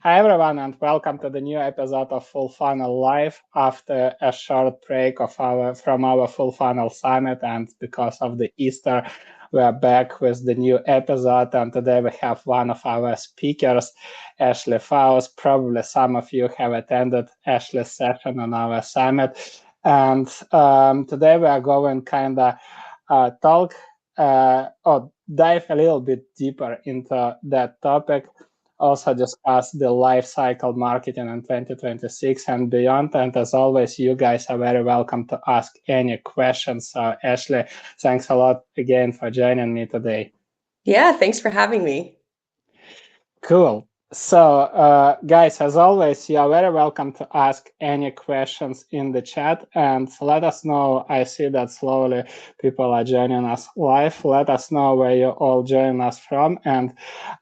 Hi everyone, and welcome to the new episode of Full Funnel Live. After a short break from our Full Funnel Summit, and because of the Easter, we are back with the new episode. And today we have one of our speakers, Ashley Faus. Probably some of you have attended Ashley's session on our summit. And today we are going kind of talk or dive a little bit deeper into that topic, also discuss the life cycle marketing in 2026 and beyond. And as always, you guys are very welcome to ask any questions. So Ashley, thanks a lot again for joining me today. Yeah, thanks for having me. Cool. So, guys, as always, you are very welcome to ask any questions in the chat and let us know. I see that slowly people are joining us live. Let us know where you all join us from. And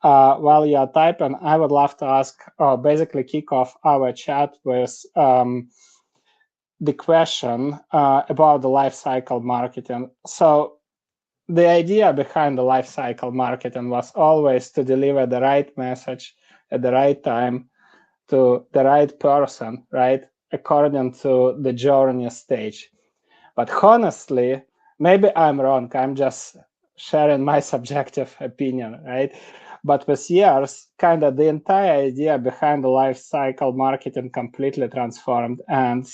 while you are typing, I would love to ask, or basically kick off our chat with the question about the life cycle marketing. So, the idea behind the life cycle marketing was always to deliver the right message at the right time to the right person, right? According to the journey stage. But honestly, maybe I'm wrong. I'm just sharing my subjective opinion, right? But with years, kind of the entire idea behind the life cycle marketing completely transformed. And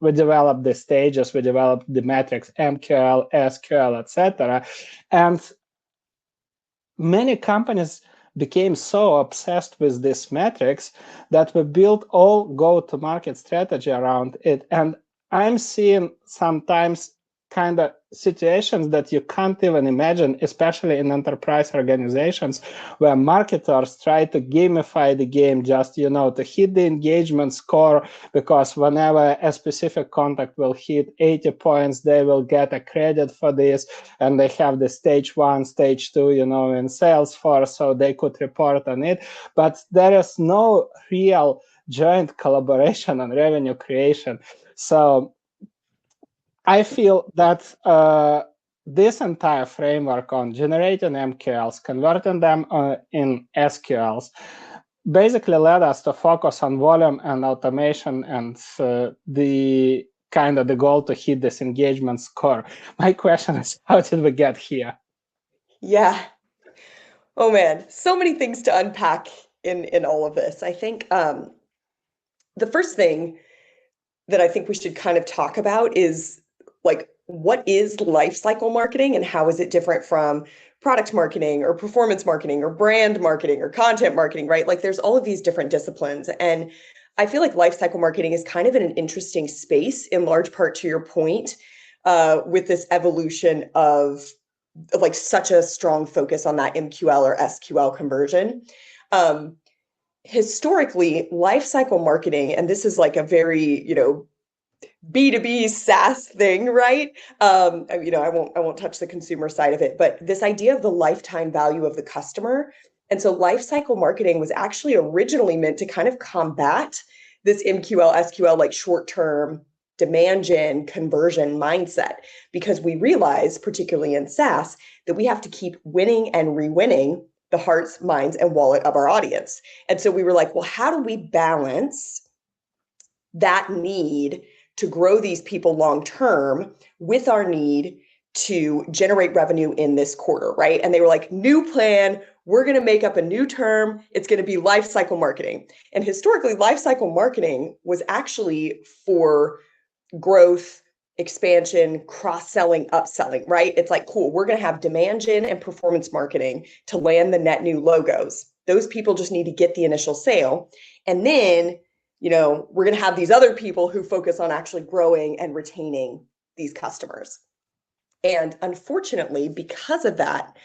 we developed the stages, we developed the metrics, MQL, SQL, etc. And many companies became so obsessed with these metrics that we built all go-to-market strategy around it. And I'm seeing sometimes kind of situations that you can't even imagine, especially in enterprise organizations, where marketers try to gamify the game just, to hit the engagement score, because whenever a specific contact will hit 80 points, they will get a credit for this. And they have the stage 1, stage 2, in Salesforce, so they could report on it. But there is no real joint collaboration on revenue creation. So I feel that this entire framework on generating MQLs, converting them in SQLs, basically led us to focus on volume and automation and the kind of the goal to hit this engagement score. My question is, how did we get here? Yeah. Oh man, so many things to unpack in all of this. I think the first thing that I think we should kind of talk about is like what is life cycle marketing and how is it different from product marketing or performance marketing or brand marketing or content marketing, right? Like there's all of these different disciplines. And I feel like life cycle marketing is kind of in an interesting space, in large part to your point, with this evolution of like such a strong focus on that MQL or SQL conversion. Historically, life cycle marketing, and this is like a very, B2B SaaS thing, right? I won't touch the consumer side of it, but this idea of the lifetime value of the customer. And so life cycle marketing was actually originally meant to kind of combat this MQL, SQL, like short-term demand gen conversion mindset, because we realize, particularly in SaaS, that we have to keep winning and re-winning the hearts, minds, and wallet of our audience. And so we were like, well, how do we balance that need to grow these people long term with our need to generate revenue in this quarter, right? And they were like, new plan, we're going to make up a new term. It's going to be life cycle marketing. And historically, life cycle marketing was actually for growth, expansion, cross-selling, upselling, right? It's like, cool, we're going to have demand gen and performance marketing to land the net new logos. Those people just need to get the initial sale. And then, we're going to have these other people who focus on actually growing and retaining these customers. And unfortunately, because of that,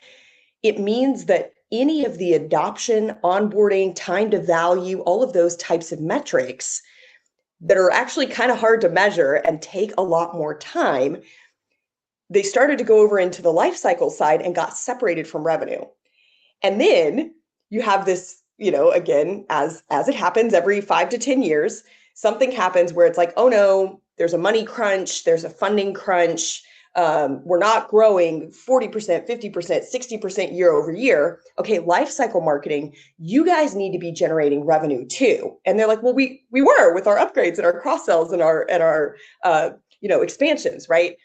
it means that any of the adoption, onboarding, time to value, all of those types of metrics that are actually kind of hard to measure and take a lot more time, they started to go over into the life cycle side and got separated from revenue. And then you have this, again, as it happens every 5 to 10 years, something happens where it's like, oh no, there's a money crunch, there's a funding crunch. We're not growing 40%, 50%, 60% year over year. Okay, lifecycle marketing, you guys need to be generating revenue too. And they're like, well, we were with our upgrades and our cross sells and our expansions, right?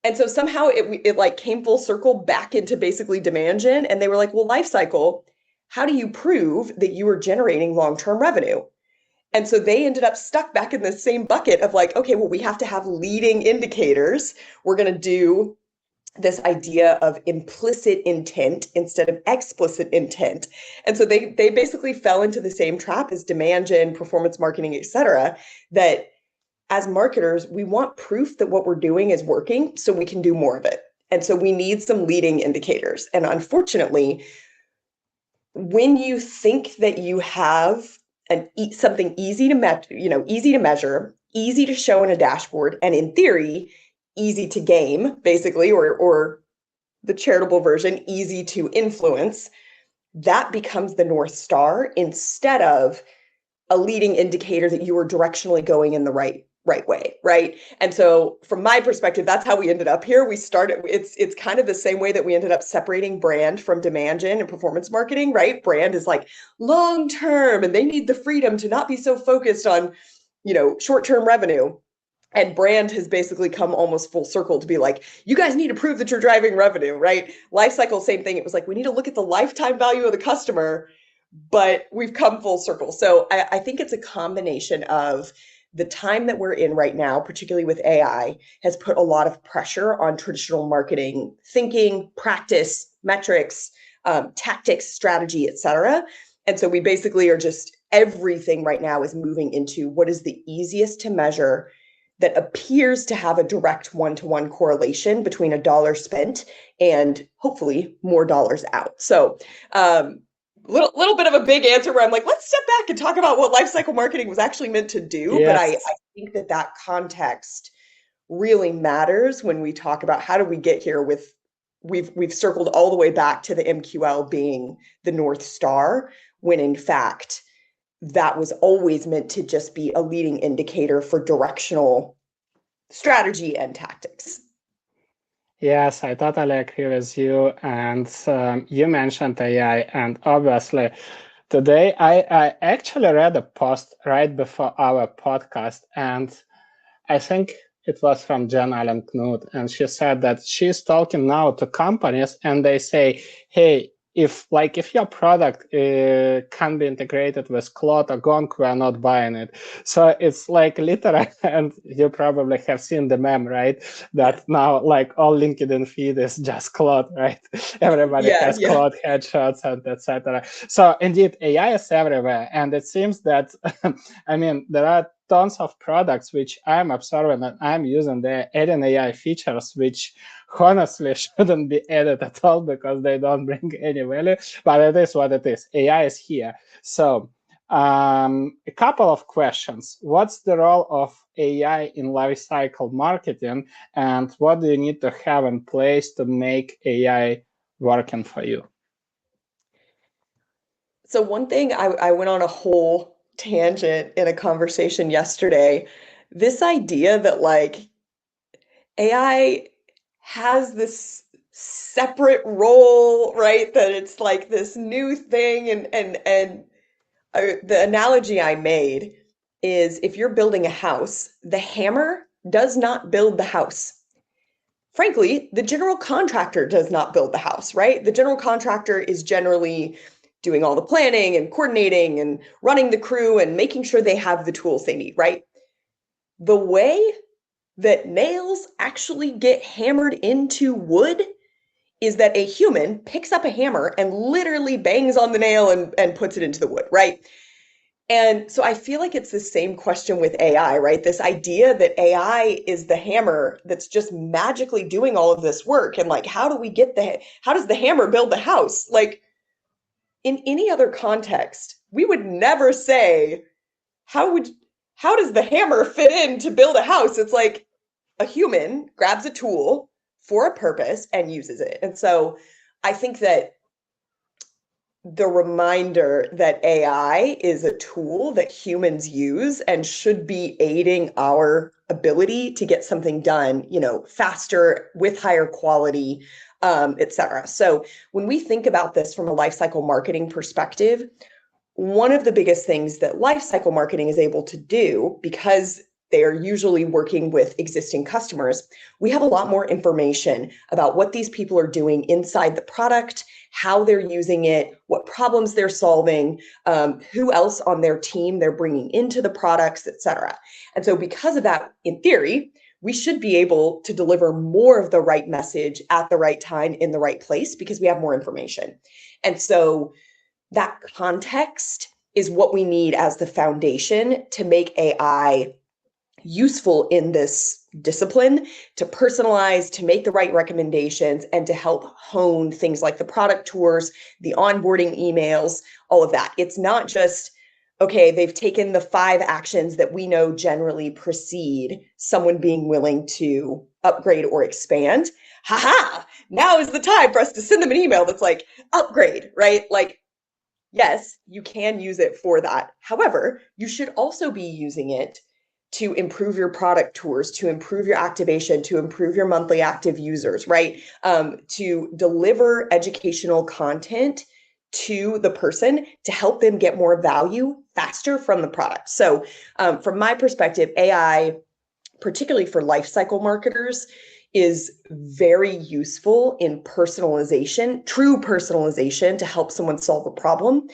And so somehow it like came full circle back into basically demand gen. And they were like, well, lifecycle, how do you prove that you are generating long-term revenue? And so they ended up stuck back in the same bucket of like, okay, well, we have to have leading indicators. We're going to do this idea of implicit intent instead of explicit intent. And so they basically fell into the same trap as demand gen, performance marketing, et cetera, that as marketers, we want proof that what we're doing is working so we can do more of it. And so we need some leading indicators. And unfortunately, when you think that you have something easy to measure, easy to show in a dashboard, and in theory, easy to game, basically, or the charitable version, easy to influence, that becomes the North Star instead of a leading indicator that you are directionally going in the right way, right? And so from my perspective, that's how we ended up here. We started, it's kind of the same way that we ended up separating brand from demand gen and performance marketing, right? Brand is like long term and they need the freedom to not be so focused on, short-term revenue. And brand has basically come almost full circle to be like, you guys need to prove that you're driving revenue, right? Lifecycle, same thing. It was like, we need to look at the lifetime value of the customer, but we've come full circle. So I think it's a combination of the time that we're in right now, particularly with AI, has put a lot of pressure on traditional marketing thinking, practice, metrics, tactics, strategy, et cetera. And so we basically are just, everything right now is moving into what is the easiest to measure that appears to have a direct one-to-one correlation between a dollar spent and hopefully more dollars out. So little bit of a big answer where I'm like, let's step back and talk about what lifecycle marketing was actually meant to do. Yes. But I think that context really matters when we talk about how do we get here with, we've circled all the way back to the MQL being the North Star, when in fact, that was always meant to just be a leading indicator for directional strategy and tactics. Yes, I totally agree with you. And you mentioned AI, and obviously today I actually read a post right before our podcast, and I think it was from Jen Allen Knut, and she said that she's talking now to companies and they say, hey, if your product can be integrated with Claude or Gong, we are not buying it. So it's like literal, and you probably have seen the meme, right? That now like all LinkedIn feed is just Claude, right? Everybody has Claude headshots and etc. So indeed, AI is everywhere, and it seems that I mean there are tons of products which I'm observing and I'm using. They're adding AI features which honestly shouldn't be added at all because they don't bring any value, but it is what it is. AI is here. So a couple of questions. What's the role of AI in lifecycle marketing, and what do you need to have in place to make AI working for you? So one thing, I went on a whole tangent in a conversation yesterday. This idea that like AI has this separate role, right? That it's like this new thing, and the analogy I made is if you're building a house, the hammer does not build the house. Frankly, the general contractor does not build the house, right? The general contractor is generally doing all the planning and coordinating and running the crew and making sure they have the tools they need, right? The way that nails actually get hammered into wood is that a human picks up a hammer and literally bangs on the nail and puts it into the wood, right? And so I feel like it's the same question with AI, right? This idea that AI is the hammer that's just magically doing all of this work. And like, how does the hammer build the house? Like, in any other context, we would never say, how does the hammer fit in to build a house? It's like a human grabs a tool for a purpose and uses it. And so I think that the reminder that AI is a tool that humans use and should be aiding our ability to get something done, faster with higher quality, et cetera. So when we think about this from a lifecycle marketing perspective, one of the biggest things that lifecycle marketing is able to do, because they are usually working with existing customers, we have a lot more information about what these people are doing inside the product, how they're using it, what problems they're solving, who else on their team they're bringing into the products, et cetera. And so because of that, in theory, we should be able to deliver more of the right message at the right time in the right place because we have more information. And so that context is what we need as the foundation to make AI useful in this discipline, to personalize, to make the right recommendations, and to help hone things like the product tours, the onboarding emails, all of that. It's not just, okay, they've taken the 5 actions that we know generally precede someone being willing to upgrade or expand. Haha, now is the time for us to send them an email that's like, upgrade, right? Like, yes, you can use it for that. However, you should also be using it to improve your product tours, to improve your activation, to improve your monthly active users, right? To deliver educational content to the person to help them get more value faster from the product. So from my perspective, AI, particularly for lifecycle marketers, is very useful in personalization, true personalization, to help someone solve a problem.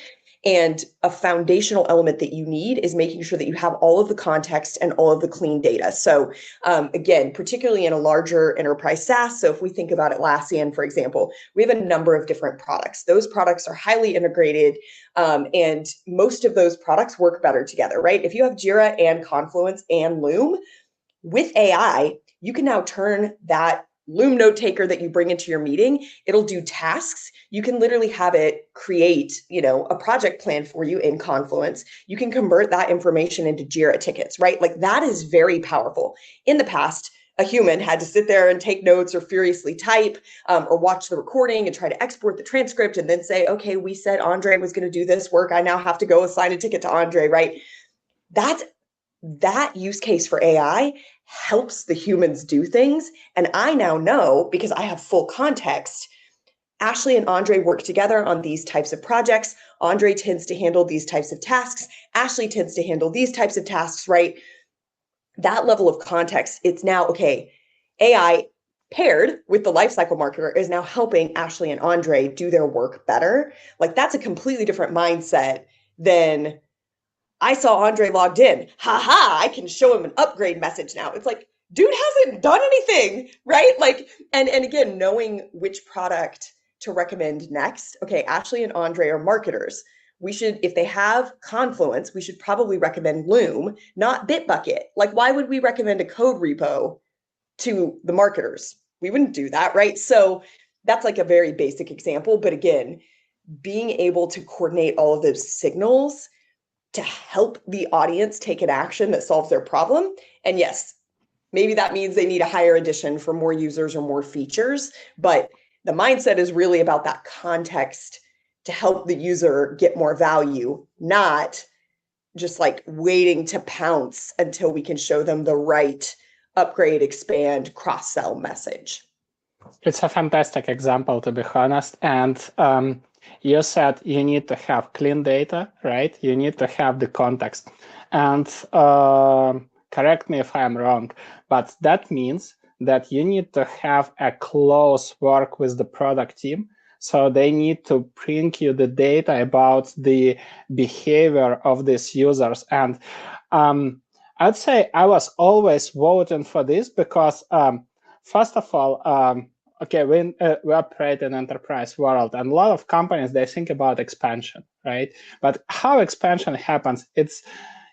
And a foundational element that you need is making sure that you have all of the context and all of the clean data. So again, particularly in a larger enterprise SaaS, so if we think about Atlassian, for example, we have a number of different products. Those products are highly integrated, and most of those products work better together, right? If you have Jira and Confluence and Loom, with AI, you can now turn that Loom note taker that you bring into your meeting, it'll do tasks. You can literally have it create, a project plan for you in Confluence. You can convert that information into Jira tickets, right? Like, that is very powerful. In the past, a human had to sit there and take notes or furiously type, or watch the recording and try to export the transcript and then say, okay, we said Andrei was going to do this work. I now have to go assign a ticket to Andrei, right? That use case for AI helps the humans do things. And I now know, because I have full context, Ashley and Andrei work together on these types of projects. Andrei tends to handle these types of tasks. Ashley tends to handle these types of tasks, right? That level of context, it's now, okay, AI paired with the lifecycle marketer is now helping Ashley and Andrei do their work better. Like, that's a completely different mindset than, I saw Andrei logged in. Ha, I can show him an upgrade message now. It's like, dude hasn't done anything, right? Like, and again, knowing which product to recommend next. Okay, Ashley and Andrei are marketers. We should, if they have Confluence, we should probably recommend Loom, not Bitbucket. Like, why would we recommend a code repo to the marketers? We wouldn't do that, right? So that's like a very basic example. But again, being able to coordinate all of those signals to help the audience take an action that solves their problem. And yes, maybe that means they need a higher edition for more users or more features, but the mindset is really about that context to help the user get more value, not just like waiting to pounce until we can show them the right upgrade, expand, cross-sell message. It's a fantastic example, to be honest. And you said you need to have clean data, right? You need to have the context. And correct me if I'm wrong, but that means that you need to have a close work with the product team. So they need to bring you the data about the behavior of these users. And I'd say I was always voting for this because, first of all, okay, we operate in enterprise world, and a lot of companies, they think about expansion, right? But how expansion happens, it's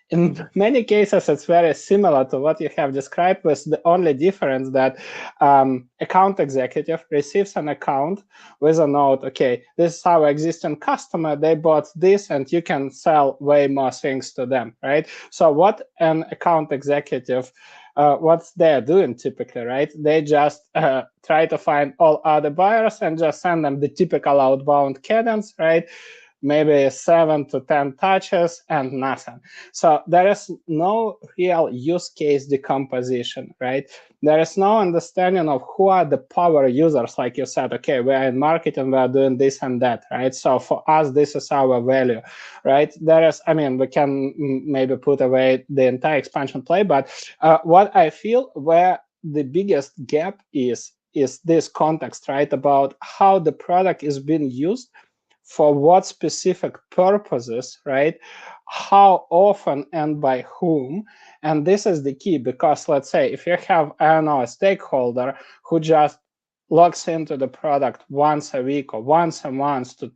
in many cases, it's very similar to what you have described, with the only difference that account executive receives an account with a note, okay, this is our existing customer, they bought this, and you can sell way more things to them, right? So what an account executive, what they're doing typically, right? They just try to find all other buyers and just send them the typical outbound cadence, right? maybe 7 to 10 touches and nothing. So there is no real use case decomposition, right? There is no understanding of who are the power users, like you said. Okay, we are in marketing, we are doing this and that, right? So for us, this is our value, right? There is, I mean, we can maybe put away the entire expansion play, but what I feel where the biggest gap is this context, right? About how the product is being used, for what specific purposes, right? How often and by whom? And this is the key, because let's say if you have, I don't know, a stakeholder who just logs into the product once a week or once a month to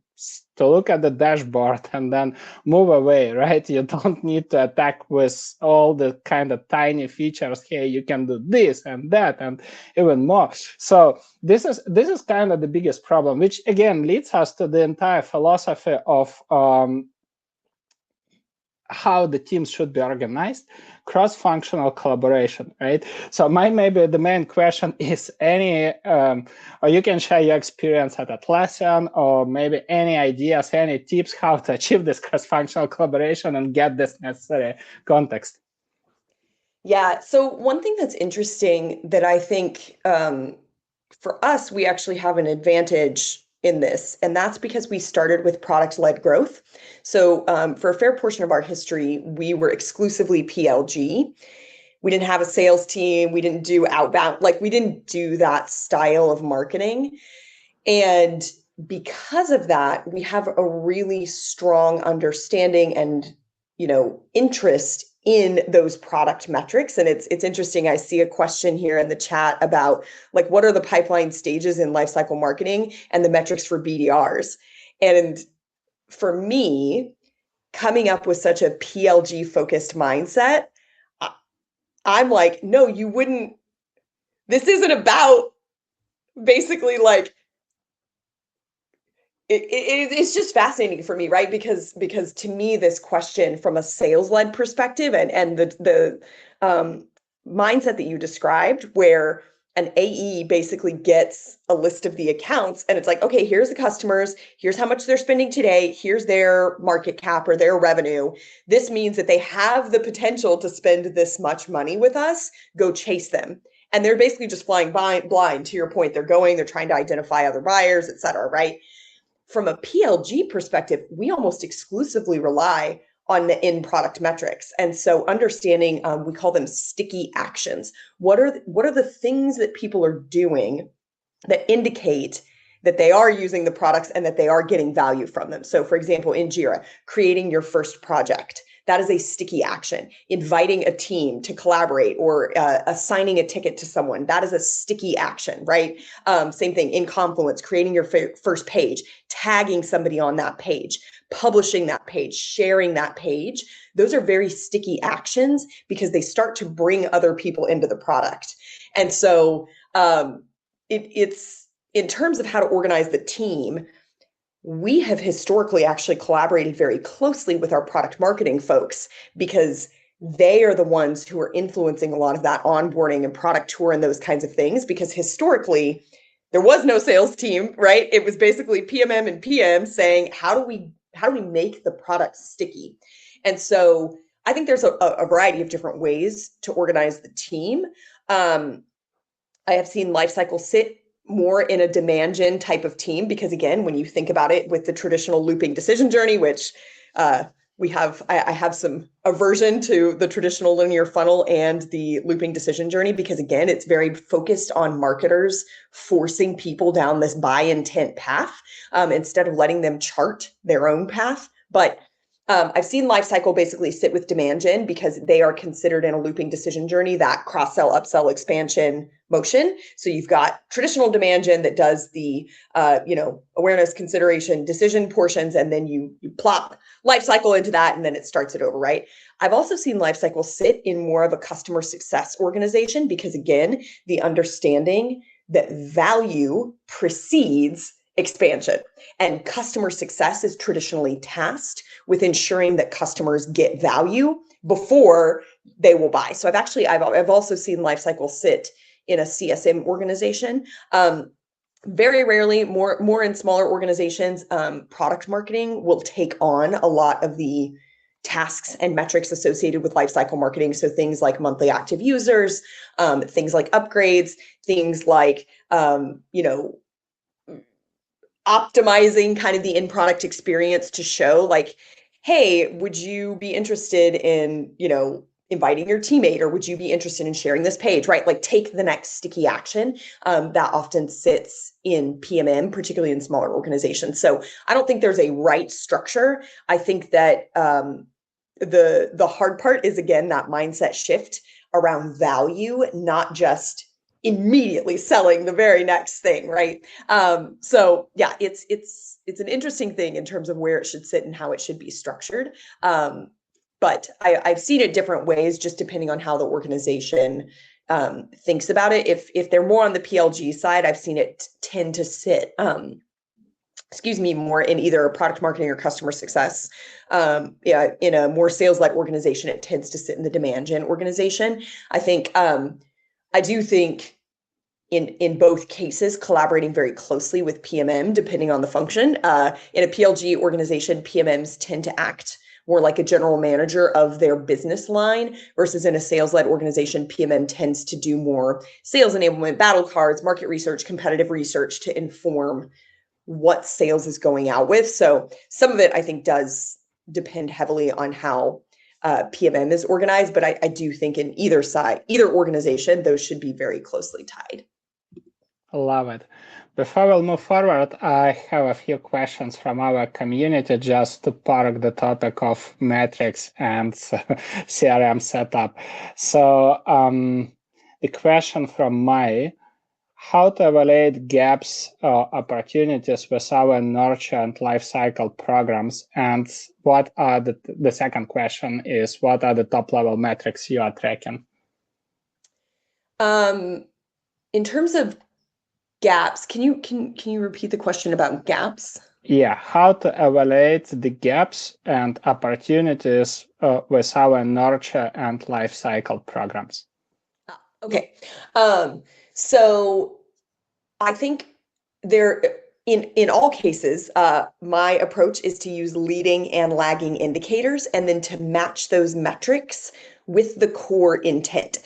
look at the dashboard and then move away, right? You don't need to attack with all the kind of tiny features. Hey, you can do this and that and even more. So this is kind of the biggest problem, which again leads us to the entire philosophy of how the teams should be organized, cross-functional collaboration, right? So maybe the main question is or you can share your experience at Atlassian, or maybe any ideas, any tips how to achieve this cross-functional collaboration and get this necessary context. Yeah, so one thing that's interesting that I think for us, we actually have an advantage in this, and that's because we started with product-led growth. So for a fair portion of our history, we were exclusively PLG. We didn't have a sales team. We didn't do outbound, like we didn't do that style of marketing. And because of that, we have a really strong understanding and, interest in those product metrics. And it's interesting. I see a question here in the chat about like, what are the pipeline stages in lifecycle marketing and the metrics for BDRs? And for me, coming up with such a PLG focused mindset, I'm like, no, you wouldn't. This isn't about basically like, it's just fascinating for me, right? Because to me, this question from a sales-led perspective and the mindset that you described, where an AE basically gets a list of the accounts and it's like, okay, here's the customers, here's how much they're spending today, here's their market cap or their revenue. This means that they have the potential to spend this much money with us, go chase them. And they're basically just flying blind, to your point. They're trying to identify other buyers, et cetera, right? From a PLG perspective, we almost exclusively rely on the in-product metrics. And so understanding, we call them sticky actions. What are the things that people are doing that indicate that they are using the products and that they are getting value from them? So for example, in Jira, creating your first project. That is a sticky action. Inviting a team to collaborate or assigning a ticket to someone. That is a sticky action, right? Same thing in Confluence, creating your first page, tagging somebody on that page, publishing that page, sharing that page. Those are very sticky actions because they start to bring other people into the product. And so it's in terms of how to organize the team, we have historically actually collaborated very closely with our product marketing folks because they are the ones who are influencing a lot of that onboarding and product tour and those kinds of things, because historically there was no sales team, right? It was basically PMM and PM saying, how do we make the product sticky? And so I think there's a variety of different ways to organize the team. I have seen Lifecycle sit more in a demand gen type of team, because again, when you think about it with the traditional looping decision journey, which I have some aversion to the traditional linear funnel and the looping decision journey, because again, it's very focused on marketers forcing people down this buy intent path instead of letting them chart their own path. But I've seen Lifecycle basically sit with demand gen because they are considered in a looping decision journey, that cross-sell, upsell, expansion motion. So you've got traditional demand gen that does the awareness, consideration, decision portions, and then you plop Lifecycle into that, and then it starts it over, right? I've also seen Lifecycle sit in more of a customer success organization because again, the understanding that value precedes expansion, and customer success is traditionally tasked with ensuring that customers get value before they will buy. So I've also seen Lifecycle sit in a CSM organization. Very rarely, more in smaller organizations, product marketing will take on a lot of the tasks and metrics associated with lifecycle marketing. So things like monthly active users, things like upgrades, things like optimizing kind of the in-product experience to show like, hey, would you be interested in, inviting your teammate, or would you be interested in sharing this page, right? Like take the next sticky action. That often sits in PMM, particularly in smaller organizations. So I don't think there's a right structure. I think that the hard part is, again, that mindset shift around value, not just immediately selling the very next thing, right? So yeah, it's an interesting thing in terms of where it should sit and how it should be structured. But I've seen it different ways, just depending on how the organization thinks about it. If they're more on the PLG side, I've seen it tend to sit, more in either product marketing or customer success. In a more sales-led organization, it tends to sit in the demand gen organization. I do think in both cases, collaborating very closely with PMM, depending on the function. In a PLG organization, PMMs tend to act more like a general manager of their business line, versus in a sales-led organization, PMM tends to do more sales enablement, battle cards, market research, competitive research to inform what sales is going out with. So some of it, I think, does depend heavily on how PMM is organized, but I do think in either side, either organization, those should be very closely tied. Love it. Before we'll move forward, I have a few questions from our community just to park the topic of metrics and CRM setup. So the question from Mai: how to evaluate gaps or opportunities with our nurture and lifecycle programs? And what are the second question is, what are the top level metrics you are tracking? In terms of gaps, can you repeat the question about gaps? Yeah, how to evaluate the gaps and opportunities with our nurture and lifecycle programs. Okay. So I think in all cases, my approach is to use leading and lagging indicators, and then to match those metrics with the core intent.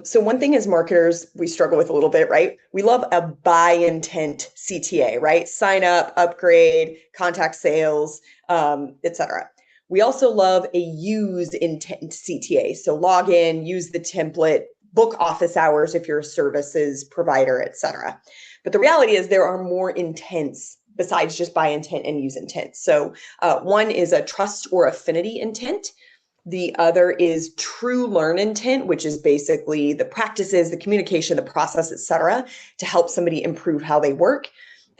So one thing as marketers, we struggle with a little bit, right? We love a buy intent CTA, right? Sign up, upgrade, contact sales, etc. We also love a use intent CTA. So log in, use the template, book office hours if you're a services provider, etc. But the reality is there are more intents besides just buy intent and use intent. So one is a trust or affinity intent. The other is true learn intent, which is basically the practices, the communication, the process, etc., to help somebody improve how they work.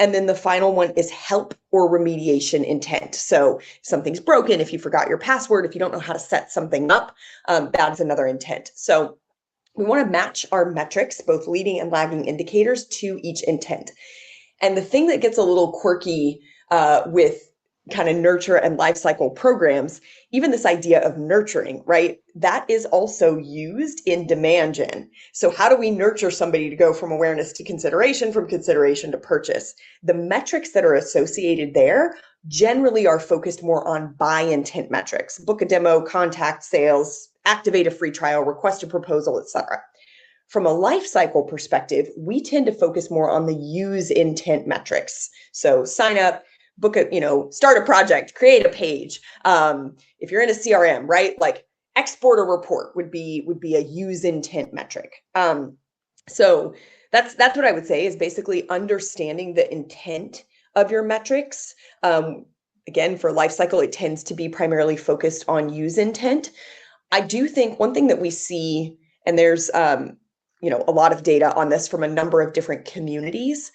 And then the final one is help or remediation intent. So if something's broken, if you forgot your password, if you don't know how to set something up, that is another intent. So we want to match our metrics, both leading and lagging indicators, to each intent. And the thing that gets a little quirky with kind of nurture and lifecycle programs, even this idea of nurturing, right? That is also used in demand gen. So how do we nurture somebody to go from awareness to consideration, from consideration to purchase? The metrics that are associated there generally are focused more on buy intent metrics: book a demo, contact sales, activate a free trial, request a proposal, etc. From a lifecycle perspective, we tend to focus more on the use intent metrics. So sign up, book a, start a project, create a page. If you're in a CRM, right, like export a report would be a use intent metric. So that's what I would say is basically understanding the intent of your metrics. Again, for lifecycle, it tends to be primarily focused on use intent. I do think one thing that we see, and there's a lot of data on this from a number of different communities,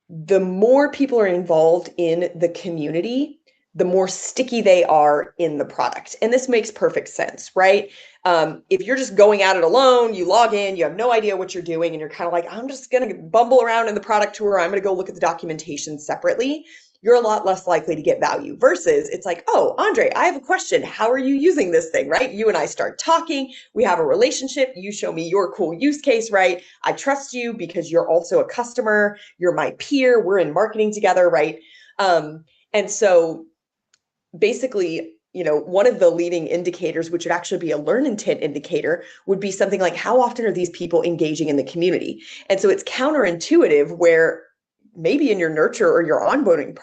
the more people are involved in the community, the more sticky they are in the product. And this makes perfect sense, right? If you're just going at it alone, you log in, you have no idea what you're doing, and you're kind of like, I'm just going to bumble around in the product tour, I'm going to go look at the documentation separately. you're a lot less likely to get value versus it's like, oh, Andrei, I have a question. How are you using this thing, right? You and I start talking. We have a relationship. You show me your cool use case, right? I trust you because you're also a customer. You're my peer. We're in marketing together, right? And so basically, one of the leading indicators, which would actually be a learn intent indicator, would be something like how often are these people engaging in the community? And so it's counterintuitive where maybe in your nurture or your onboarding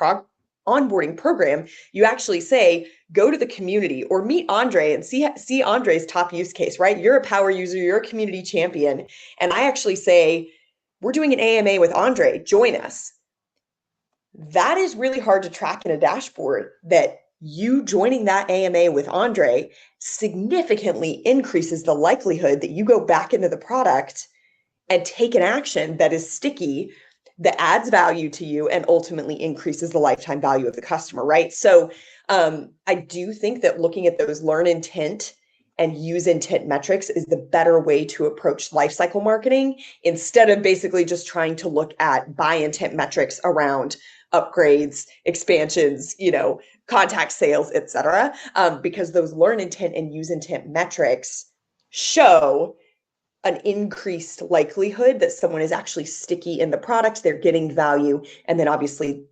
program, you actually say, go to the community or meet Andrei and see Andrei's top use case, right? You're a power user, you're a community champion. And I actually say, we're doing an AMA with Andrei, join us. That is really hard to track in a dashboard, that you joining that AMA with Andrei significantly increases the likelihood that you go back into the product and take an action that is sticky, that adds value to you, and ultimately increases the lifetime value of the customer, right? So I do think that looking at those learn intent and use intent metrics is the better way to approach lifecycle marketing, instead of basically just trying to look at buy intent metrics around upgrades, expansions, contact sales, etc. Because those learn intent and use intent metrics show an increased likelihood that someone is actually sticky in the product, they're getting value, and then obviously,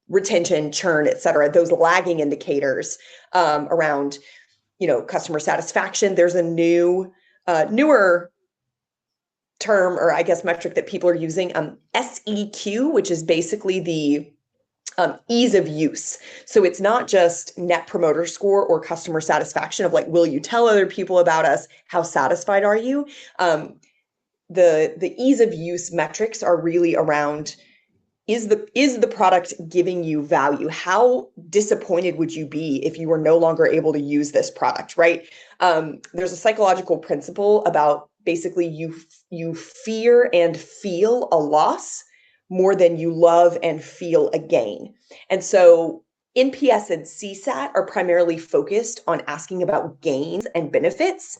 retention, churn, et cetera, those lagging indicators around, customer satisfaction. There's a newer term, or I guess metric that people are using, SEQ, which is basically the ease of use. So it's not just net promoter score or customer satisfaction of like, will you tell other people about us? How satisfied are you? The ease of use metrics are really around, is the product giving you value? How disappointed would you be if you were no longer able to use this product, right? There's a psychological principle about basically you fear and feel a loss more than you love and feel a gain. And so NPS and CSAT are primarily focused on asking about gains and benefits.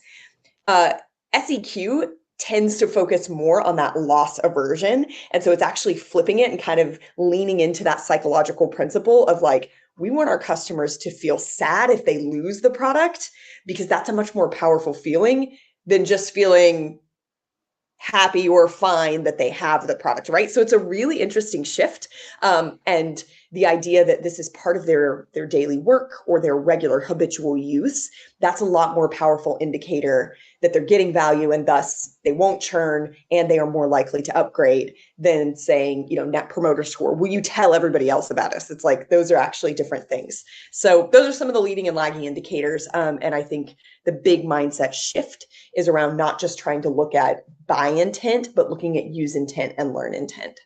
SEQ tends to focus more on that loss aversion. And so it's actually flipping it and kind of leaning into that psychological principle of like, we want our customers to feel sad if they lose the product, because that's a much more powerful feeling than just feeling happy or fine that they have the product, right? So it's a really interesting shift. And the idea that this is part of their daily work or their regular habitual use, that's a lot more powerful indicator that they're getting value, and thus they won't churn and they are more likely to upgrade than saying, net promoter score. Will you tell everybody else about us? It's like, those are actually different things. So those are some of the leading and lagging indicators. And I think the big mindset shift is around not just trying to look at buy intent, but looking at use intent and learn intent.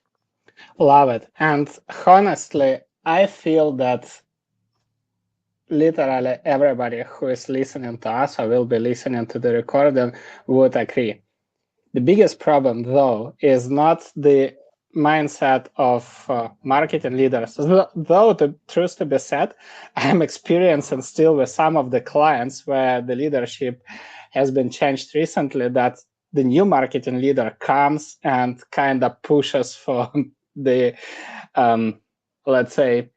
Love it. And honestly, I feel that literally everybody who is listening to us or will be listening to the recording would agree. The biggest problem, though, is not the mindset of marketing leaders. Though, the truth to be said, I'm experiencing still with some of the clients where the leadership has been changed recently, that the new marketing leader comes and kind of pushes for the, let's say,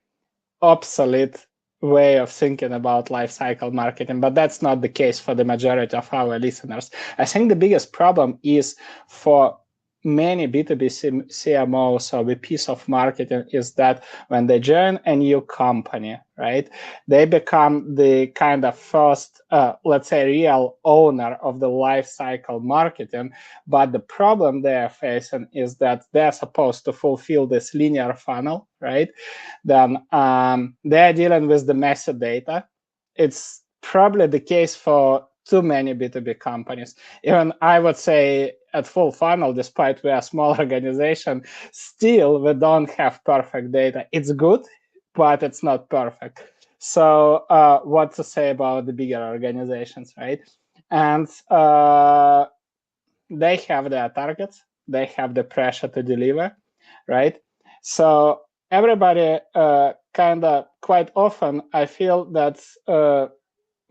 obsolete way of thinking about lifecycle marketing, but that's not the case for the majority of our listeners. I think the biggest problem is for many B2B CMOs or VPs of marketing is that when they join a new company, right, they become the kind of first, let's say, real owner of the lifecycle marketing. But the problem they're facing is that they're supposed to fulfill this linear funnel, right? Then they're dealing with the messy data. It's probably the case for too many B2B companies. Even I would say at full funnel, despite we're a small organization, still we don't have perfect data. It's good, but it's not perfect. So what to say about the bigger organizations, right? And they have their targets, they have the pressure to deliver, right? So everybody kind of quite often, I feel that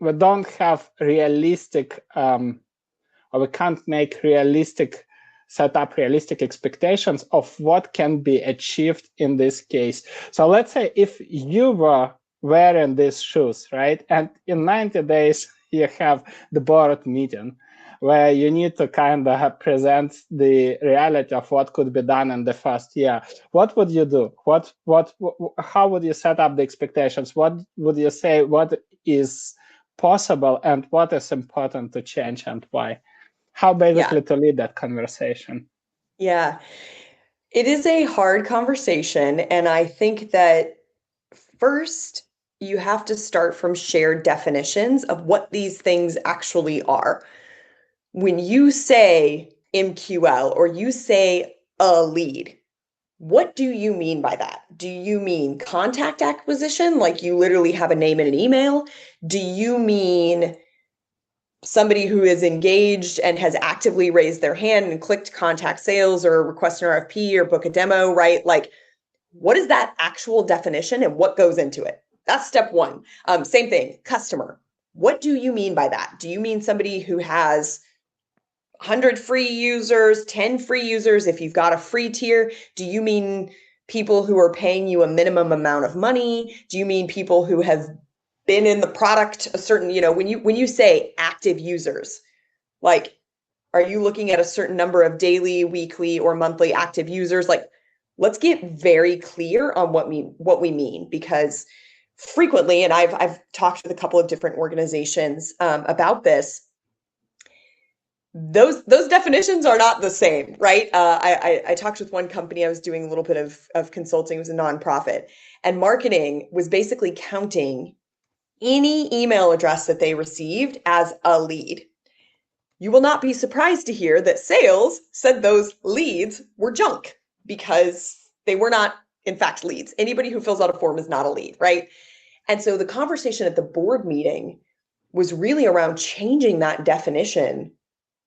we don't have realistic, or we can't make realistic set up realistic expectations of what can be achieved in this case. So let's say if you were wearing these shoes, right? And in 90 days, you have the board meeting where you need to kind of present the reality of what could be done in the first year. What would you do? How would you set up the expectations? What would you say? What is possible and what is important to change and why? How basically to lead that conversation? Yeah, it is a hard conversation. And I think that first, you have to start from shared definitions of what these things actually are. When you say MQL or you say a lead, what do you mean by that? Do you mean contact acquisition, like you literally have a name and an email? Do you mean somebody who is engaged and has actively raised their hand and clicked contact sales or request an RFP or book a demo, right? Like, what is that actual definition and what goes into it? That's step one. Same thing, customer. What do you mean by that? Do you mean somebody who has 100 free users, 10 free users? If you've got a free tier, do you mean people who are paying you a minimum amount of money? Do you mean people who have been in the product a certain, when you say active users, like, are you looking at a certain number of daily, weekly, or monthly active users? Like, let's get very clear on what we mean, because frequently, and I've talked with a couple of different organizations about this, those definitions are not the same, right? I talked with one company. I was doing a little bit of consulting. It was a nonprofit, and marketing was basically counting any email address that they received as a lead. You will not be surprised to hear that sales said those leads were junk because they were not, in fact, leads. Anybody who fills out a form is not a lead, right? And so the conversation at the board meeting was really around changing that definition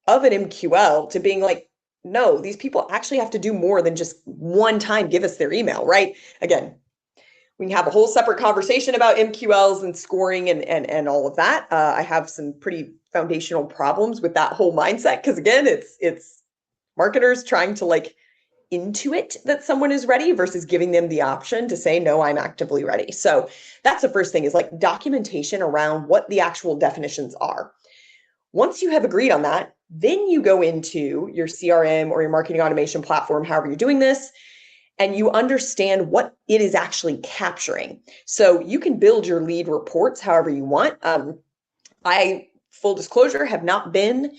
of an MQL to being like, no, these people actually have to do more than just one time give us their email, right? Again, we can have a whole separate conversation about MQLs and scoring and all of that. I have some pretty foundational problems with that whole mindset because, again, it's marketers trying to like intuit that someone is ready versus giving them the option to say, no, I'm actively ready. So that's the first thing, is like documentation around what the actual definitions are. Once you have agreed on that, then you go into your CRM or your marketing automation platform, however you're doing this, and you understand what it is actually capturing. So you can build your lead reports however you want. I, full disclosure, have not been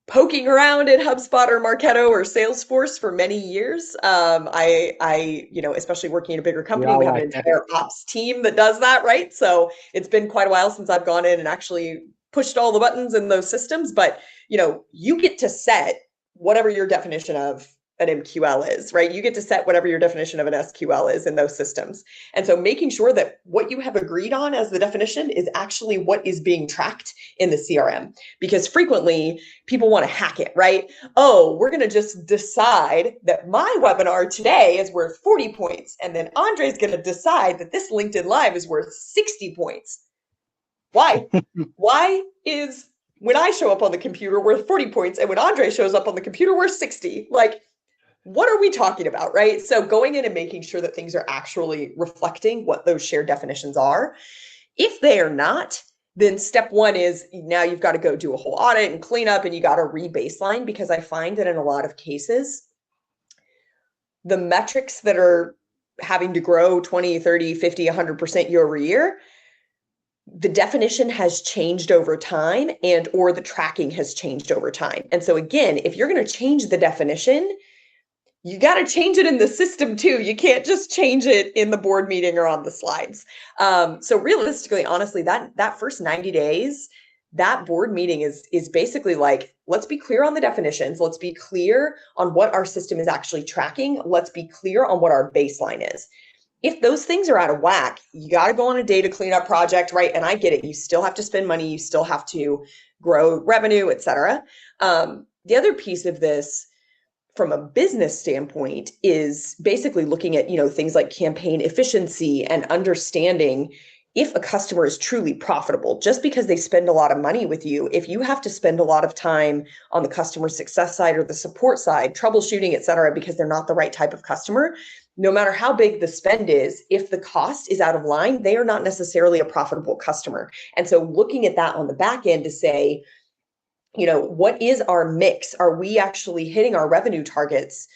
poking around in HubSpot or Marketo or Salesforce for many years. Especially working in a bigger company, we have an entire ops team that does that, right? So it's been quite a while since I've gone in and actually pushed all the buttons in those systems. But, you get to set whatever your definition of an MQL is, right? You get to set whatever your definition of an SQL is in those systems. And so making sure that what you have agreed on as the definition is actually what is being tracked in the CRM, because frequently people want to hack it, right? Oh, we're going to just decide that my webinar today is worth 40 points. And then Andrei's going to decide that this LinkedIn Live is worth 60 points. Why? Why is when I show up on the computer worth 40 points and when Andrei shows up on the computer worth 60? Like, what are we talking about, right? So going in and making sure that things are actually reflecting what those shared definitions are. If they are not, then step one is now you've got to go do a whole audit and clean up, and you got to re-baseline, because I find that in a lot of cases, the metrics that are having to grow 20, 30, 50, 100% year over year, the definition has changed over time and or the tracking has changed over time. And so again, if you're going to change the definition, you got to change it in the system too. You can't just change it in the board meeting or on the slides. So realistically, honestly, that first 90 days, that board meeting is basically like, let's be clear on the definitions. Let's be clear on what our system is actually tracking. Let's be clear on what our baseline is. If those things are out of whack, you got to go on a data cleanup project, right? And I get it. You still have to spend money. You still have to grow revenue, et cetera. The other piece of this, from a business standpoint, is basically looking at, things like campaign efficiency and understanding, if a customer is truly profitable, just because they spend a lot of money with you, if you have to spend a lot of time on the customer success side or the support side, troubleshooting, et cetera, because they're not the right type of customer, no matter how big the spend is, if the cost is out of line, they are not necessarily a profitable customer. And so looking at that on the back end to say, what is our mix? Are we actually hitting our revenue targets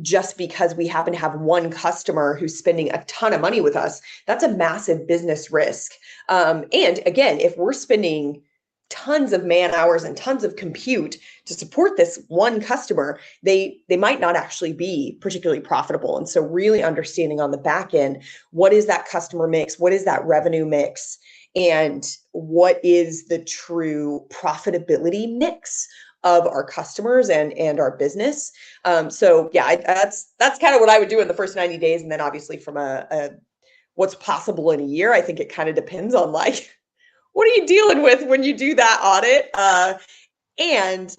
just because we happen to have one customer who's spending a ton of money with us? That's a massive business risk. And again, if we're spending tons of man hours and tons of compute to support this one customer, they might not actually be particularly profitable. And so really understanding on the back end, what is that customer mix? What is that revenue mix? And what is the true profitability mix of our customers and our business? So yeah, that's kind of what I would do in the first 90 days. And then obviously from a what's possible in a year, I think it kind of depends on like, what are you dealing with when you do that audit? And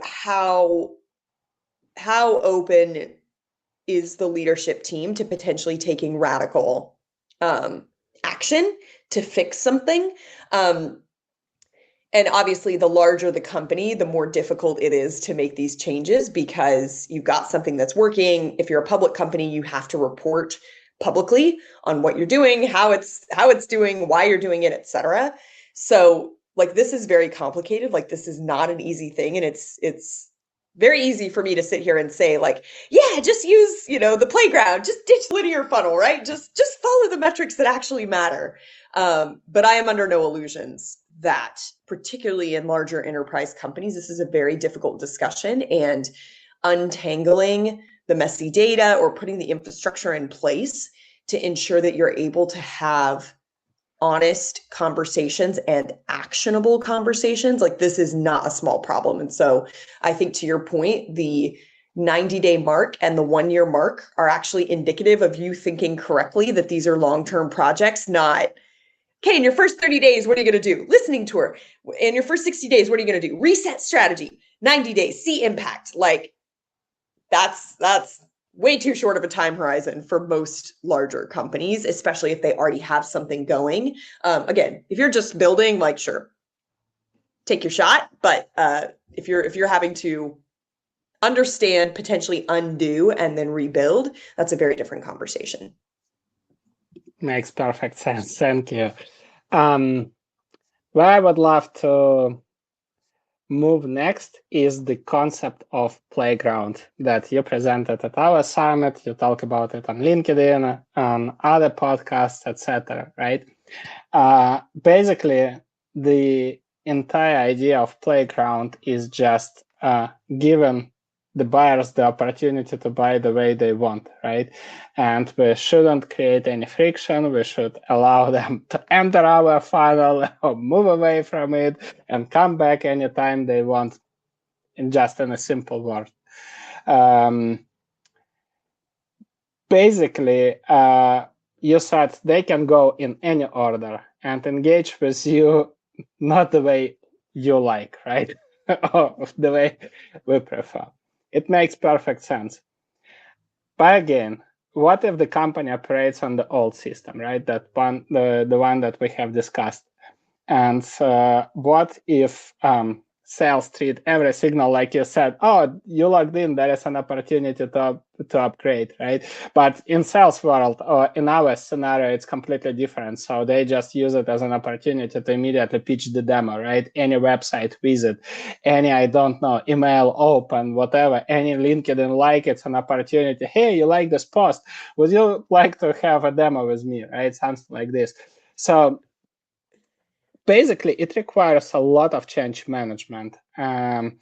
how open is the leadership team to potentially taking radical action to fix something? And obviously, the larger the company, the more difficult it is to make these changes because you've got something that's working. If you're a public company, you have to report publicly on what you're doing, how it's doing, why you're doing it, et cetera. So like this is very complicated. Like this is not an easy thing. And it's very easy for me to sit here and say like, yeah, just use, the playground, just ditch linear funnel, right? Just follow the metrics that actually matter. But I am under no illusions that particularly in larger enterprise companies, this is a very difficult discussion, and untangling the messy data or putting the infrastructure in place to ensure that you're able to have honest conversations and actionable conversations, like this is not a small problem. And so I think to your point, the 90-day mark and the 1-year mark are actually indicative of you thinking correctly that these are long-term projects, not, okay, in your first 30 days, what are you going to do? Listening tour. In your first 60 days, what are you going to do? Reset strategy. 90 days, see impact. Like that's way too short of a time horizon for most larger companies, especially if they already have something going. Again, if you're just building, like, sure, take your shot. But if you're having to understand, potentially undo, and then rebuild, that's a very different conversation. Makes perfect sense. Thank you. Where I would love to move next is the concept of playground that you presented at our summit. You talk about it on LinkedIn, on other podcasts, etc. Right? Basically, the entire idea of playground is just given the buyers the opportunity to buy the way they want, right? And we shouldn't create any friction. We should allow them to enter our funnel or move away from it and come back anytime they want, in a simple word. Basically, you said they can go in any order and engage with you, not the way you like, right? Or the way we prefer. It makes perfect sense. But again, what if the company operates on the old system, right? That one, the one that we have discussed. And what if sales treat every signal like you said, oh, you logged in, there is an opportunity to upgrade, right? But in sales world, or in our scenario, it's completely different. So they just use it as an opportunity to immediately pitch the demo, right? Any website visit, any, I don't know, email open, whatever, any LinkedIn like, it's an opportunity. Hey, you like this post? Would you like to have a demo with me, right? Something like this. So basically, it requires a lot of change management. I'm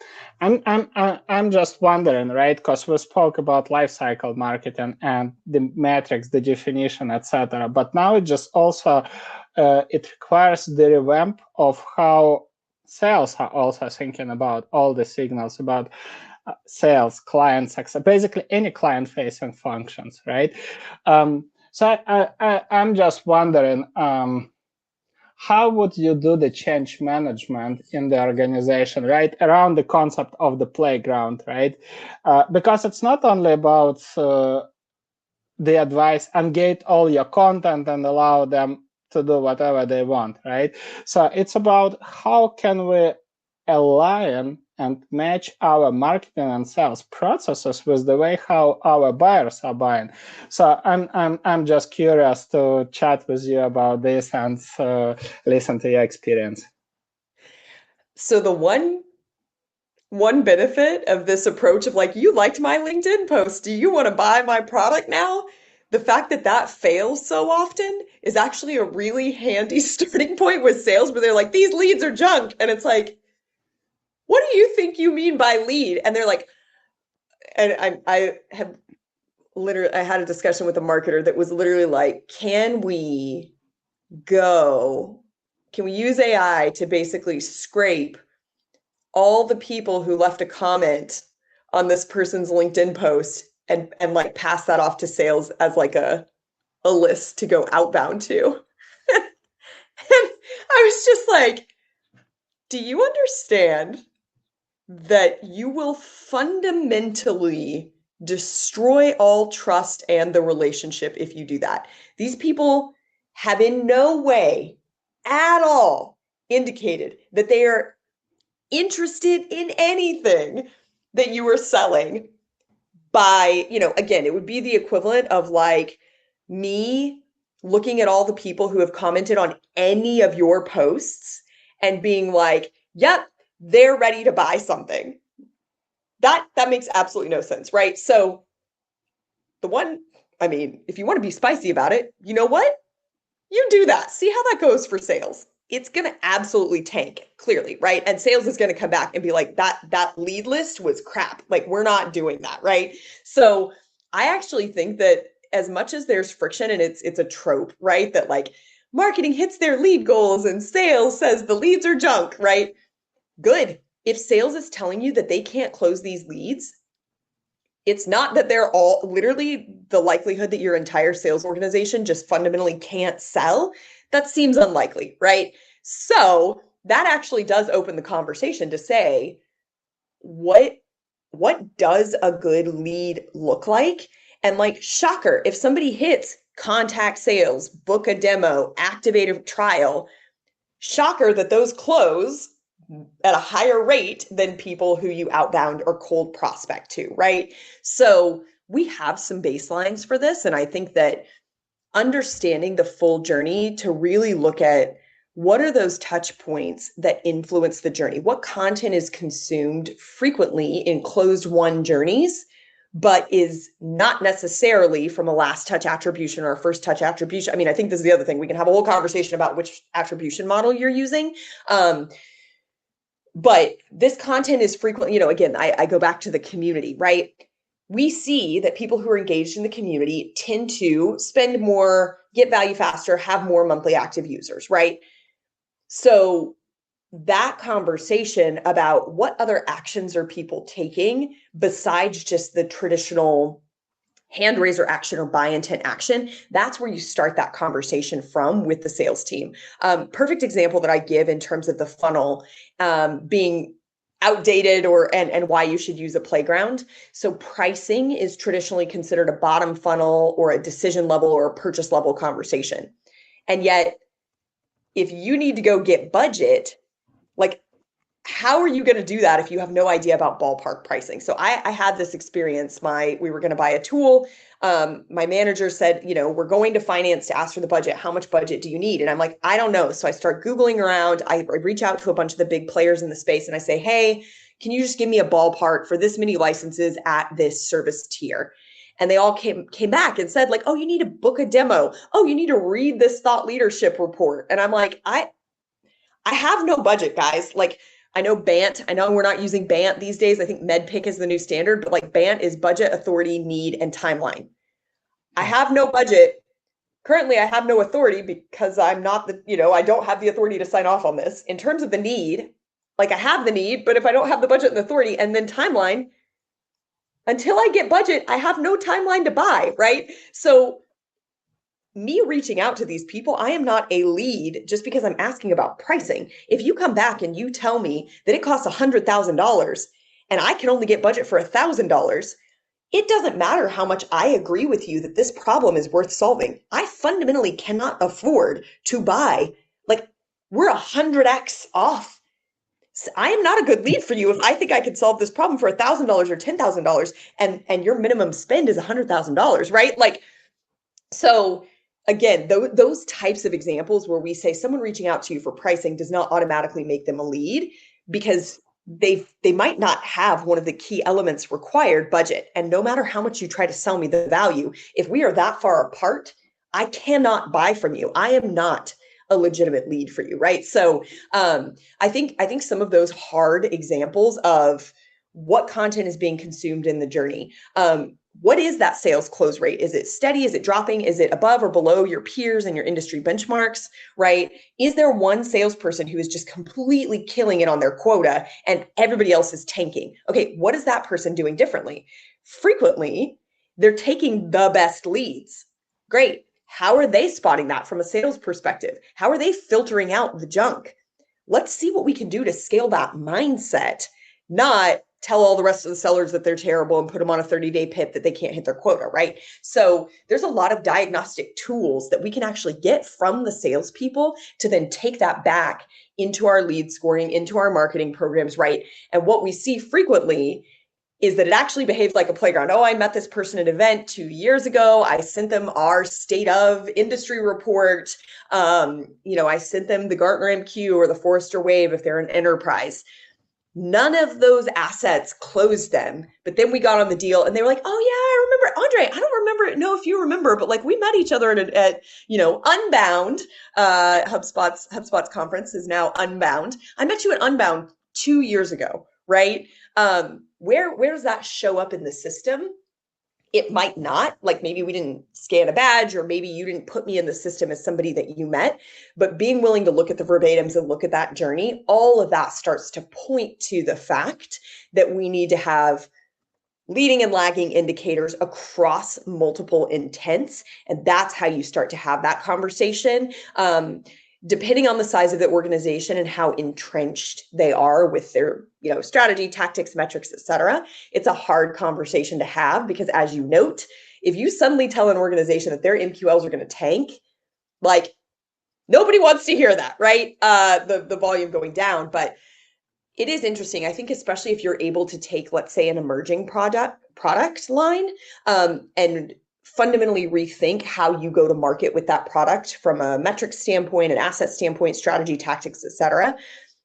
just wondering, right? Because we spoke about lifecycle marketing and the metrics, the definition, etc. But now it just also it requires the revamp of how sales are also thinking about all the signals about sales, client success, basically any client-facing functions, right? So I'm just wondering. How would you do the change management in the organization, right? Around the concept of the playground, right? Because it's not only about the advice, ungate all your content and allow them to do whatever they want, right? So it's about how can we align and match our marketing and sales processes with the way how our buyers are buying. So I'm just curious to chat with you about this and listen to your experience. So the one benefit of this approach of like, you liked my LinkedIn post, do you want to buy my product now? The fact that that fails so often is actually a really handy starting point with sales where they're like, these leads are junk. And it's like, what do you think you mean by lead? And they're like, and I have literally, I had a discussion with a marketer that was literally like, can we use AI to basically scrape all the people who left a comment on this person's LinkedIn post and like pass that off to sales as like a list to go outbound to? And I was just like, do you understand that you will fundamentally destroy all trust and the relationship if you do that? These people have in no way at all indicated that they are interested in anything that you are selling by, again, it would be the equivalent of like me looking at all the people who have commented on any of your posts and being like, yep, they're ready to buy something. That makes absolutely no sense, right? So if you want to be spicy about it, you know what? You do that. See how that goes for sales. It's going to absolutely tank, clearly, right? And sales is going to come back and be like, that lead list was crap. Like, we're not doing that, right? So I actually think that as much as there's friction and it's a trope, right? That like marketing hits their lead goals and sales says the leads are junk, right? Good. If sales is telling you that they can't close these leads, it's not that they're all literally the likelihood that your entire sales organization just fundamentally can't sell. That seems unlikely, right? So that actually does open the conversation to say, what does a good lead look like? And like, shocker, if somebody hits contact sales, book a demo, activate a trial, shocker that those close at a higher rate than people who you outbound or cold prospect to, right? So we have some baselines for this. And I think that understanding the full journey to really look at what are those touch points that influence the journey? What content is consumed frequently in closed won journeys, but is not necessarily from a last touch attribution or a first touch attribution? I mean, I think this is the other thing. We can have a whole conversation about which attribution model you're using. But this content is frequently, again, I go back to the community, right? We see that people who are engaged in the community tend to spend more, get value faster, have more monthly active users, right? So that conversation about what other actions are people taking besides just the traditional hand raiser action or buy intent action, that's where you start that conversation from with the sales team. Perfect example that I give in terms of the funnel being outdated and why you should use a playground. So pricing is traditionally considered a bottom funnel or a decision level or a purchase level conversation. And yet, if you need to go get budget, like, how are you going to do that if you have no idea about ballpark pricing? So I had this experience. We were going to buy a tool. My manager said, we're going to finance to ask for the budget. How much budget do you need? And I'm like, I don't know. So I start Googling around. I reach out to a bunch of the big players in the space and I say, hey, can you just give me a ballpark for this many licenses at this service tier? And they all came back and said like, oh, you need to book a demo. Oh, you need to read this thought leadership report. And I'm like, I have no budget, guys. Like, I know BANT. I know we're not using BANT these days. I think MedPIC is the new standard, but like BANT is budget, authority, need, and timeline. I have no budget. Currently, I have no authority because I'm not I don't have the authority to sign off on this. In terms of the need, like I have the need, but if I don't have the budget and the authority, and then timeline, until I get budget, I have no timeline to buy, right? So me reaching out to these people, I am not a lead just because I'm asking about pricing. If you come back and you tell me that it costs $100,000 and I can only get budget for $1,000, it doesn't matter how much I agree with you that this problem is worth solving. I fundamentally cannot afford to buy, like, we're 100x off. I am not a good lead for you if I think I could solve this problem for $1,000 or $10,000 and your minimum spend is $100,000, right? Like, so again, those types of examples where we say someone reaching out to you for pricing does not automatically make them a lead, because they might not have one of the key elements required, budget. And no matter how much you try to sell me the value, if we are that far apart, I cannot buy from you. I am not a legitimate lead for you, right? So I think some of those hard examples of what content is being consumed in the journey. What is that sales close rate? Is it steady? Is it dropping? Is it above or below your peers and your industry benchmarks, right? Is there one salesperson who is just completely killing it on their quota and everybody else is tanking? Okay, what is that person doing differently? Frequently, they're taking the best leads. Great. How are they spotting that from a sales perspective? How are they filtering out the junk? Let's see what we can do to scale that mindset, not tell all the rest of the sellers that they're terrible and put them on a 30-day PIP that they can't hit their quota, right? So there's a lot of diagnostic tools that we can actually get from the salespeople to then take that back into our lead scoring, into our marketing programs, right? And what we see frequently is that it actually behaves like a playground. Oh, I met this person at an event 2 years ago. I sent them our state of industry report. I sent them the Gartner MQ or the Forrester Wave if they're an enterprise. None of those assets closed them. But then we got on the deal and they were like, oh yeah, I remember Andrei. I don't know if you remember, but like we met each other at Unbound. HubSpot's conference is now Unbound. I met you at Unbound 2 years ago, right? Where does that show up in the system? It might not, like maybe we didn't scan a badge, or maybe you didn't put me in the system as somebody that you met, but being willing to look at the verbatims and look at that journey, all of that starts to point to the fact that we need to have leading and lagging indicators across multiple intents. And that's how you start to have that conversation. Depending on the size of the organization and how entrenched they are with their, strategy, tactics, metrics, et cetera, it's a hard conversation to have, because as you note, if you suddenly tell an organization that their MQLs are going to tank, like nobody wants to hear that, right? The volume going down, but it is interesting. I think especially if you're able to take, let's say, an emerging product line, and fundamentally rethink how you go to market with that product from a metric standpoint, an asset standpoint, strategy, tactics, et cetera,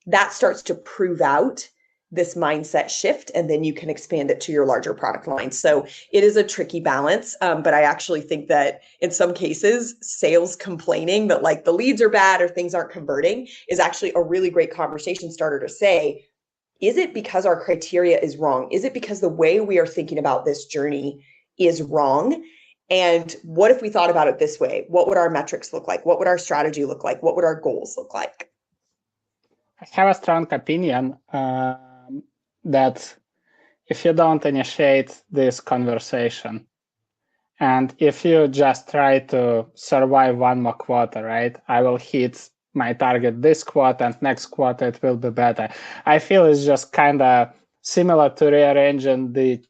that starts to prove out this mindset shift, and then you can expand it to your larger product line. So it is a tricky balance, but I actually think that in some cases, sales complaining that like the leads are bad or things aren't converting is actually a really great conversation starter to say, is it because our criteria is wrong? Is it because the way we are thinking about this journey is wrong? And what if we thought about it this way? What would our metrics look like? What would our strategy look like? What would our goals look like? I have a strong opinion that if you don't initiate this conversation, and if you just try to survive one more quarter, right, I will hit my target this quarter and next quarter it will be better. I feel it's just kind of similar to rearranging the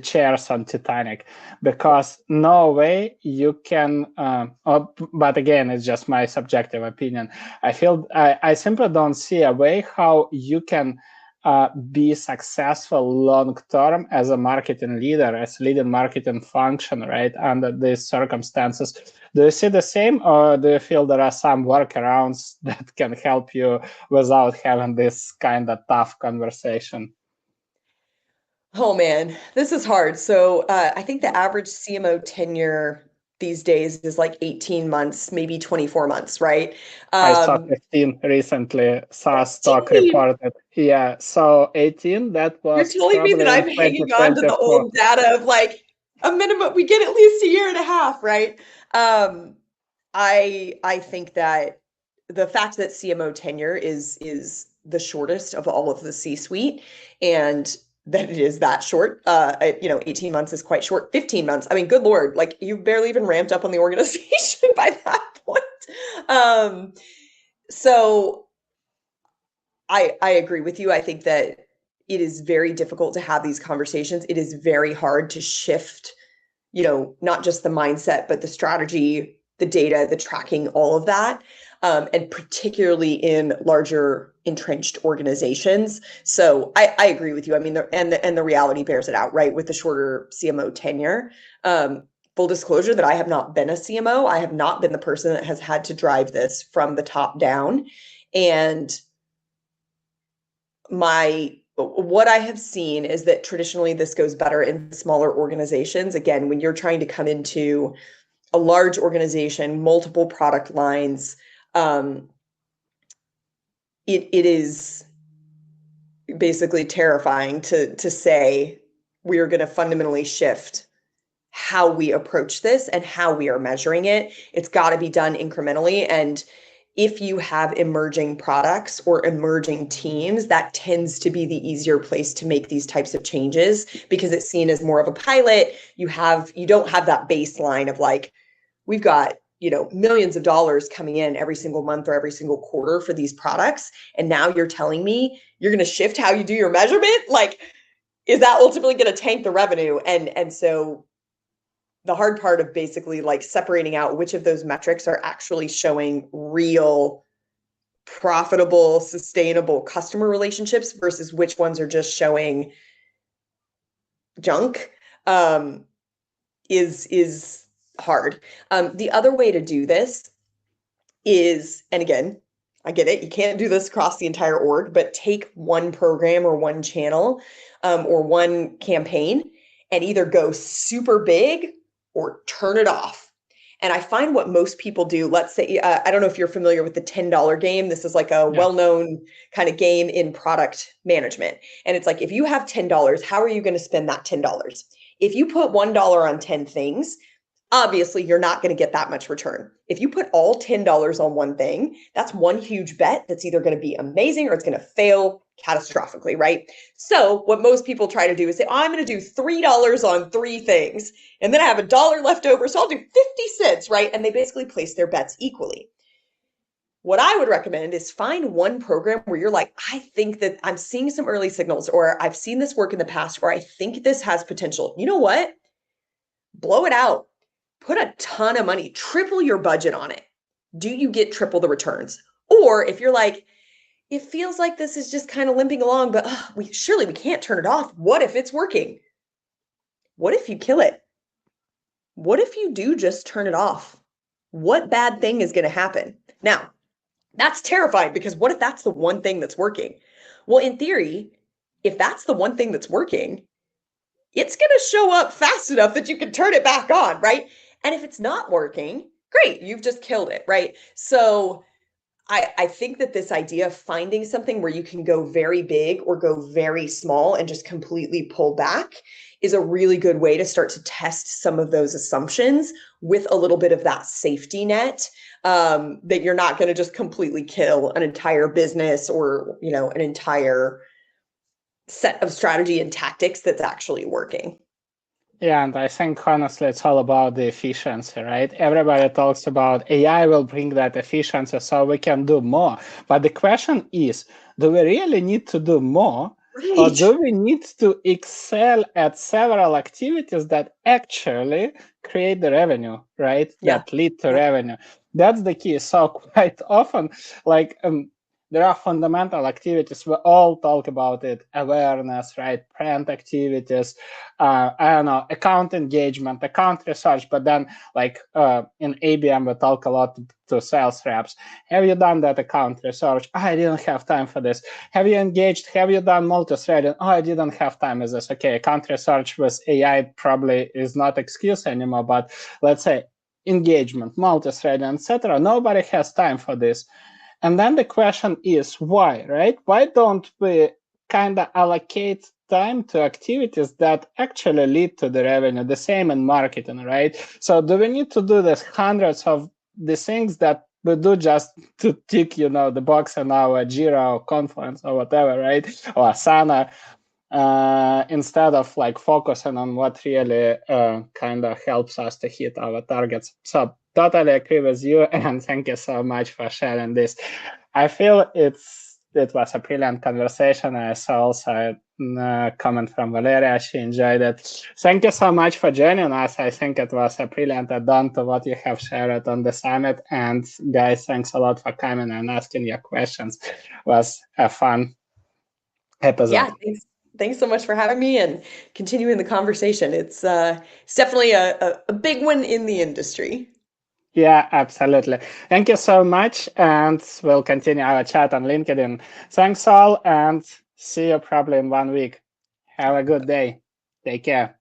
chairs on Titanic, because no way you can, but again, it's just my subjective opinion. I feel I simply don't see a way how you can be successful long-term as a marketing leader, as leading marketing function, right, under these circumstances. Do you see the same, or do you feel there are some workarounds that can help you without having this kind of tough conversation? Oh man, this is hard. So I think the average CMO tenure these days is like 18 months, maybe 24 months, right? I saw 15 recently, SaaS stock 15. reported. Yeah, so 18, that You're was telling me that probably in I'm hanging on to the 2024. old data of like a minimum, we get at least a year and a half, right? I think that the fact that CMO tenure is the shortest of all of the C-suite, and that it is that short, 18 months is quite short. 15 months, I mean, good Lord, like you've barely even ramped up on the organization by that point. So I agree with you. I think that it is very difficult to have these conversations. It is very hard to shift, not just the mindset, but the strategy, the data, the tracking, all of that. And particularly in larger entrenched organizations. So I agree with you. I mean, the reality bears it out, right? With the shorter CMO tenure. Full disclosure that I have not been a CMO. I have not been the person that has had to drive this from the top down. And what I have seen is that traditionally this goes better in smaller organizations. Again, when you're trying to come into a large organization, multiple product lines, it is basically terrifying to say we are going to fundamentally shift how we approach this and how we are measuring it. It's got to be done incrementally. And if you have emerging products or emerging teams, that tends to be the easier place to make these types of changes because it's seen as more of a pilot. You don't have that baseline of like, we've got, millions of dollars coming in every single month or every single quarter for these products. And now you're telling me you're going to shift how you do your measurement? Like, is that ultimately going to tank the revenue? And so the hard part of basically like separating out which of those metrics are actually showing real profitable, sustainable customer relationships versus which ones are just showing junk is hard. The other way to do this is, and again, I get it, you can't do this across the entire org, but take one program or one channel or one campaign and either go super big or turn it off. And I find what most people do, let's say, I don't know if you're familiar with the $10 game. This is like a well-known kind of game in product management. And it's like, if you have $10, how are you going to spend that $10? If you put $1 on 10 things, obviously you're not going to get that much return. If you put all $10 on one thing, that's one huge bet that's either going to be amazing or it's going to fail catastrophically, right? So what most people try to do is say, I'm going to do $3 on 3 things, and then I have $1 left over, so I'll do 50 cents, right? And they basically place their bets equally. What I would recommend is find one program where you're like, I think that I'm seeing some early signals, or I've seen this work in the past, or I think this has potential. You know what? Blow it out. Put a ton of money, triple your budget on it. Do you get triple the returns? Or if you're like, it feels like this is just kind of limping along, but we can't turn it off. What if it's working? What if you kill it? What if you do just turn it off? What bad thing is going to happen? Now, that's terrifying because what if that's the one thing that's working? Well, in theory, if that's the one thing that's working, it's going to show up fast enough that you can turn it back on, right? And if it's not working, great, you've just killed it, right? So I think that this idea of finding something where you can go very big or go very small and just completely pull back is a really good way to start to test some of those assumptions with a little bit of that safety net, that you're not going to just completely kill an entire business or, an entire set of strategy and tactics that's actually working. Yeah, and I think honestly, it's all about the efficiency, right? Everybody talks about AI will bring that efficiency so we can do more. But the question is, do we really need to do more? Right. Or do we need to excel at several activities that actually create the revenue, right? Yeah. That lead to revenue. That's the key. So quite often, like, there are fundamental activities. We all talk about it: awareness, right? Brand activities, I don't know, account engagement, account research. But then, like in ABM, we talk a lot to sales reps. Have you done that account research? Oh, I didn't have time for this. Have you engaged? Have you done multi-threading? Oh, I didn't have time with this. Okay, account research with AI probably is not excuse anymore. But let's say engagement, multi-threading, etc. Nobody has time for this. And then the question is why, right? Why don't we kind of allocate time to activities that actually lead to the revenue? The same in marketing, right? So do we need to do this hundreds of the things that we do just to tick, the box in our Jira or Confluence or whatever, right? Or Asana, instead of like focusing on what really kind of helps us to hit our targets. So totally agree with you, and thank you so much for sharing this. I feel it was a brilliant conversation. I saw also comment from Valeria. She enjoyed it. Thank you so much for joining us. I think it was a brilliant add-on to what you have shared on the summit. And guys, thanks a lot for coming and asking your questions. It was a fun episode. Yeah, thanks so much for having me and continuing the conversation. It's definitely a big one in the industry. Yeah, absolutely. Thank you so much. And we'll continue our chat on LinkedIn. Thanks all, and see you probably in 1 week. Have a good day. Take care.